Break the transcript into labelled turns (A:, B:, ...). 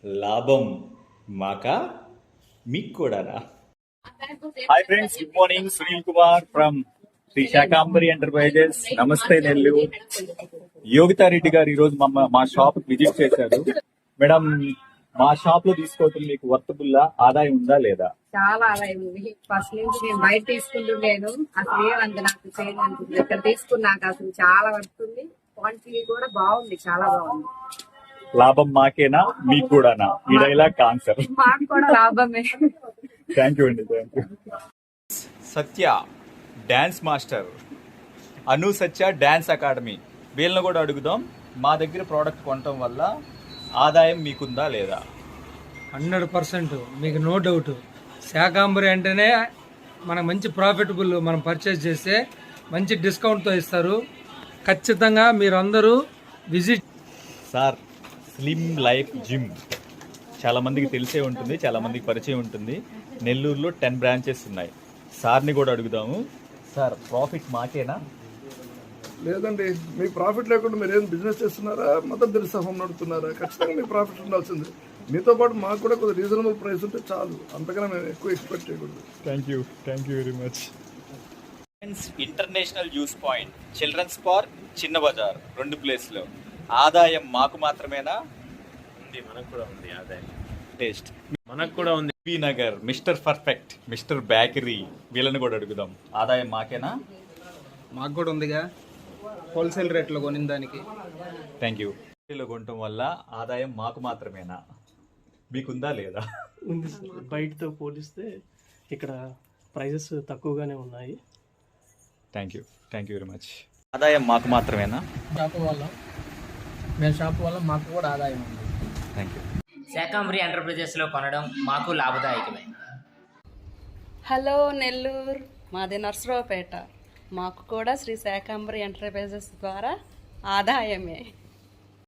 A: లాభం మాకా మీకు కూడానా? Hi friends, good morning. Sunil Kumar from Shri Shakambari enterprises. నమస్తే నెల్లూరు. యోగితారెడ్డి గారు ఈ రోజు మా షాప్ విజిట్ చేశారు. మేడం, మా షాప్ లో తీసుకోవటం మీకు వర్తబుల్లా, ఆదాయం ఉందా లేదా?
B: చాలా ఆదాయం ఉంది. ఫస్ట్ నుంచి నేను బయట తీసుకుంటున్నాను, అసలు ఏమంత నాకు చేయను. ఇక్కడ తీసుకున్నాక అసలు చాలా వస్తుంది. క్వాంటిటీ కూడా బాగుంది, చాలా బాగుంది.
A: లాభం మాకేనా మీకు కూడానా? ఈ డైలాగ్ ఆన్సర్.
B: మాకు కూడా లాభమే.
A: థ్యాంక్ యూ అండి, thank you. Satya dance master, Anu Satya dance academy, వీళ్ళని కూడా అడుగుదాం. మా దగ్గర ప్రోడక్ట్ కొనటం వల్ల ఆదాయం మీకుందా లేదా?
C: 100% మీకు నో డౌట్. శాకాంబరి అంటేనే మనకు మంచి ప్రాఫిటబుల్. మనం పర్చేస్ చేస్తే మంచి డిస్కౌంట్తో ఇస్తారు. ఖచ్చితంగా మీరు అందరూ visit.
A: Sir, slim life gym చాలా మందికి తెలిసే ఉంటుంది, చాలా మందికి పరిచయం ఉంటుంది. నెల్లూరులో 10 బ్రాంచెస్ ఉన్నాయి. సార్ని కూడా అడుగుదాము. సార్, ప్రాఫిట్ మాకేనా?
D: లేదండి, మీ ప్రాఫిట్ లేకుండా మీరు ఏం బిజినెస్ చేస్తున్నారా, మొత్తం తెలిసి హోమ్ నడుపుతున్నారా? ఖచ్చితంగా మీ ప్రాఫిట్ ఉండాల్సిందే. మీతో పాటు మాకు కూడా కొద్దిగా రీజనబుల్ ప్రైస్ ఉంటే చాలు, అంతకన్నా మేము ఎక్కువ ఎక్స్పెక్ట్ చేయకూడదు.
A: Thank you very much. International juice point, children's park, Chinna Bazaar, 2 ప్లేస్లో. ఆదాయం మాకు మాత్రమేనా?
E: మనకు కూడా ఉంది ఆదాయం.
A: టేస్ట్
E: మనకు కూడా ఉంది.
A: B Nagar, mister perfect, mister bakery, వీళ్ళని కూడా అడుగుదాం. ఆదాయం మాకేనా?
F: మాకు కూడా ఉందిగా, హోల్సేల్ రేట్లో కొనిన దానికి.
A: Thank you. కొనటం వల్ల ఆదాయం మాకు మాత్రమేనా? మీకుందా లేదా?
G: ఉంది సార్. బయటతో పోలిస్తే ఇక్కడ ప్రైజెస్ తక్కువగానే ఉన్నాయి.
A: Thank you very much. ఆదాయం మాకు మాత్రమేనా?
F: షాప్ వల్ల మాకు కూడా ఆదాయం ఉంది.
A: Thank you.
H: శాకాంబరి ఎంటర్ప్రైజెస్లో కొనడం మాకు లాభదాయకమే.
I: హలో నెల్లూరు, మాది నర్సరావుపేట. మాకు కూడా శ్రీ శాకాంబరి ఎంటర్ప్రైజెస్ ద్వారా ఆదాయమే.